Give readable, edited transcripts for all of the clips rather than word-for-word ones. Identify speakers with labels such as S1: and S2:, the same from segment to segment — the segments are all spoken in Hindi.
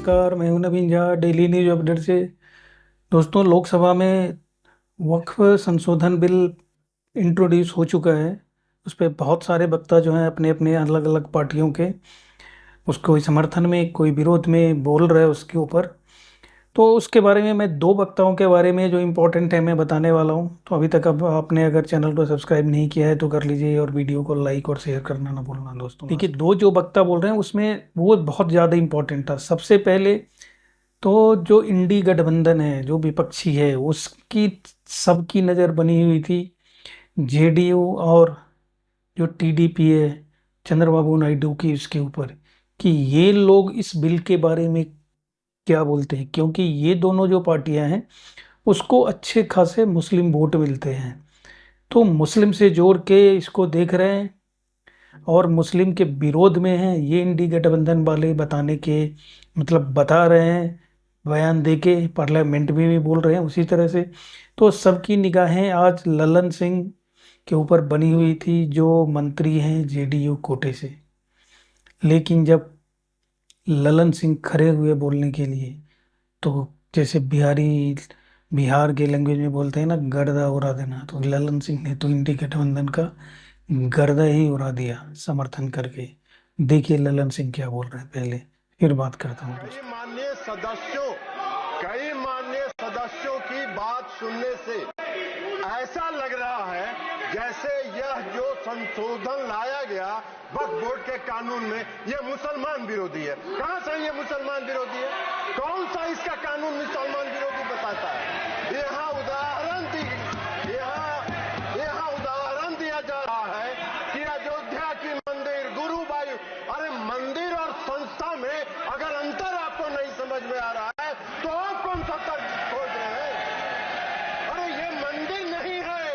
S1: नमस्कार, मैं हूं नवीन झा, डेली न्यूज अपडेट से। दोस्तों, लोकसभा में वक्फ संशोधन बिल इंट्रोड्यूस हो चुका है। उस पर बहुत सारे वक्ता जो हैं अपने अपने अलग अलग पार्टियों के, उसको समर्थन में कोई विरोध में बोल रहे हैं उसके ऊपर। तो उसके बारे में मैं दो वक्ताओं के बारे में जो इम्पोर्टेंट है मैं बताने वाला हूं। तो अभी तक अब आपने अगर चैनल को सब्सक्राइब नहीं किया है तो कर लीजिए, और वीडियो को लाइक और शेयर करना ना भूलना दोस्तों। देखिए, दो जो वक्ता बोल रहे हैं उसमें वो बहुत ज़्यादा इम्पोर्टेंट था। सबसे पहले तो जो इंडी गठबंधन है, जो विपक्षी है, उसकी सबकी नज़र बनी हुई थी जेडीयू और जो टीडीपी है चंद्रबाबू नायडू की, उसके ऊपर कि ये लोग इस बिल के बारे में क्या बोलते हैं, क्योंकि ये दोनों जो पार्टियां हैं उसको अच्छे खासे मुस्लिम वोट मिलते हैं। तो मुस्लिम से जोड़ के इसको देख रहे हैं और मुस्लिम के विरोध में हैं, ये इंडी गठबंधन वाले बताने के मतलब बता रहे हैं, बयान दे के पार्लियामेंट में भी बोल रहे हैं उसी तरह से। तो सबकी निगाहें आज ललन सिंह के ऊपर बनी हुई थी, जो मंत्री हैं जेडीयू कोटे से। लेकिन जब ललन सिंह खड़े हुए बोलने के लिए, तो जैसे बिहार के लैंग्वेज में बोलते हैं ना, गर्दा उड़ा देना, तो ललन सिंह ने तो इंडी गठबंधन का गर्दा ही उड़ा दिया समर्थन करके। देखिए ललन सिंह क्या बोल रहे हैं, पहले फिर बात करता हूँ।
S2: कई माननीय सदस्यों की बात सुनने से ऐसा लग रहा है जैसे यह जो संशोधन लाया गया वक्फ बोर्ड के कानून में, यह मुसलमान विरोधी है। कहां से ये मुसलमान विरोधी है? कौन सा इसका कानून मुसलमान विरोधी बताता है? यहाँ उदाहरण दिया जा रहा है कि अयोध्या की मंदिर, गुरुवायु, अरे मंदिर और संस्था में अगर अंतर आपको नहीं समझ में आ रहा है तो आप कौन सा तर्क खोज रहे हैं? अरे ये मंदिर नहीं है।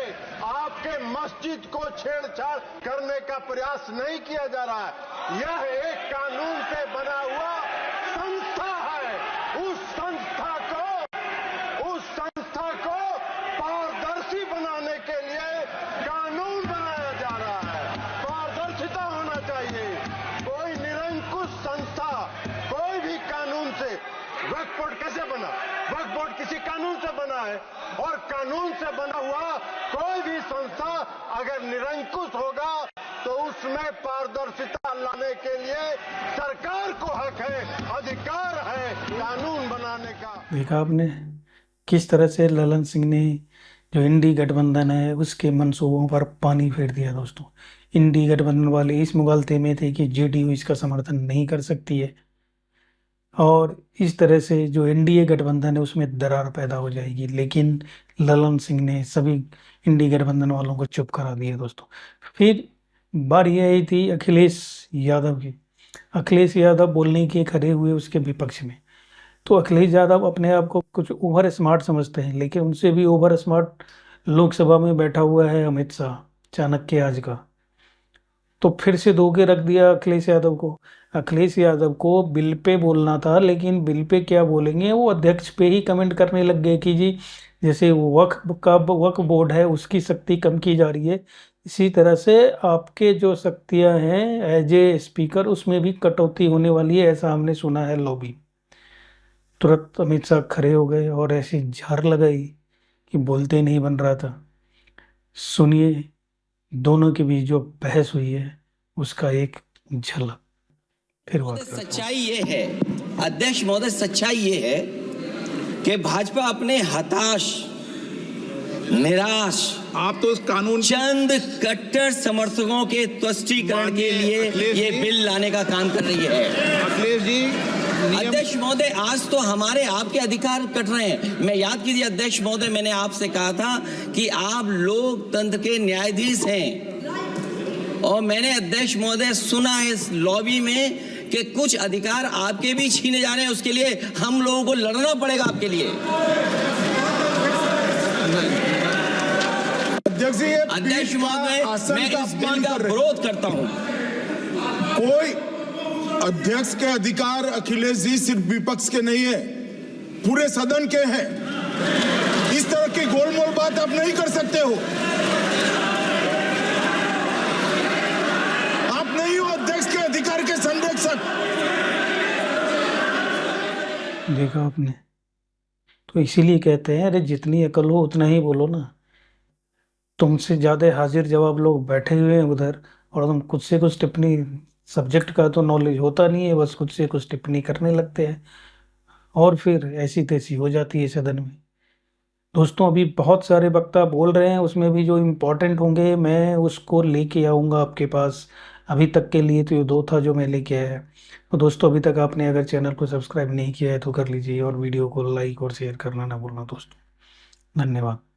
S2: आपके मस्जिद को छेड़छाड़ करने का प्रयास नहीं किया जा रहा है। यह एक कानून से बना हुआ संस्था है। उस संस्था को पारदर्शी बनाने के लिए कानून बनाया जा रहा है। पारदर्शिता होना चाहिए। कोई निरंकुश संस्था कोई भी कानून से, वक्फ बोर्ड कैसे बना? वक्फ बोर्ड किसी कानून से बना है, और कानून से बना हुआ कोई भी संस्था अगर निरंकुश होगा तो उसमें पारदर्शिता लाने के लिए सरकार को हक है, अधिकार है कानून बनाने का।
S1: देखा आपने किस तरह से ललन सिंह ने जो इंडी गठबंधन है उसके मंसूबों पर पानी फेर दिया दोस्तों। इंडी गठबंधन वाले इस मुगालते में थे कि जेडीयू इसका समर्थन नहीं कर सकती है, और इस तरह से जो एनडीए गठबंधन है उसमें दरार पैदा हो जाएगी। लेकिन ललन सिंह ने सभी इंडी गठबंधन वालों को चुप करा दिया दोस्तों। फिर बारी आई थी अखिलेश यादव की। अखिलेश यादव बोलने के खड़े हुए उसके विपक्ष में। तो अखिलेश यादव अपने आप को कुछ ओवर स्मार्ट समझते हैं, लेकिन उनसे भी ओवर स्मार्ट लोकसभा में बैठा हुआ है अमित शाह, चाणक्य आज का। तो फिर से धो के रख दिया अखिलेश यादव को। अखिलेश यादव को बिल पे बोलना था, लेकिन बिल पे क्या बोलेंगे, वो अध्यक्ष पे ही कमेंट करने लग गए कि जी जैसे वक्फ बोर्ड है उसकी शक्ति कम की जा रही है, इसी तरह से आपके जो शक्तियां हैं एज ए स्पीकर उसमें भी कटौती होने वाली है, ऐसा हमने सुना है लॉबी। तुरंत अमित शाह खड़े हो गए और ऐसी झाड़ लगाई कि बोलते नहीं बन रहा था। सुनिए दोनों के बीच जो बहस हुई है उसका एक झलक। फिर बात करते हैं।
S3: सच्चाई ये है अध्यक्ष महोदय, सच्चाई ये है कि भाजपा अपने हताश, निराश,
S4: आप तो उस कानून
S3: चंद कट्टर समर्थकों के तुष्टीकरण के लिए ये बिल लाने का काम कर रही है।
S4: अखिलेश जी,
S3: अध्यक्ष महोदय, आज तो हमारे आपके अधिकार कट रहे हैं। मैं याद कीजिए अध्यक्ष महोदय, मैंने आपसे कहा था कि आप लोकतंत्र के न्यायाधीश हैं, और मैंने अध्यक्ष महोदय सुना है इस लॉबी में कि कुछ अधिकार आपके भी छीने जा रहे हैं। उसके लिए हम लोगों को लड़ना पड़ेगा आपके लिए। अध्यक्ष महोदय, मैं इस बिल का विरोध करता हूं।
S4: कोई अध्यक्ष के अधिकार अखिलेश जी सिर्फ विपक्ष के नहीं है, पूरे सदन के हैं। इस तरह की गोलमोल बात आप नहीं कर सकते हो। आप नहीं हो अध्यक्ष के अधिकार के संरक्षक।
S1: देखा आपने। तो इसीलिए कहते हैं, अरे जितनी अकल हो उतना ही बोलो ना। तुमसे ज्यादा हाजिर जवाब लोग बैठे हुए हैं उधर, और तुम खुद से कुछ टिप्पणी, सब्जेक्ट का तो नॉलेज होता नहीं है, बस खुद से कुछ टिप्पणी करने लगते हैं, और फिर ऐसी तैसी हो जाती है सदन में। दोस्तों अभी बहुत सारे वक्ता बोल रहे हैं, उसमें भी जो इम्पोर्टेंट होंगे मैं उसको लेके आऊँगा आपके पास। अभी तक के लिए तो ये दो था जो मैं लेके आया। तो दोस्तों अभी तक आपने अगर चैनल को सब्सक्राइब नहीं किया है तो कर लीजिए, और वीडियो को लाइक और शेयर करना ना भूलना दोस्तों। धन्यवाद।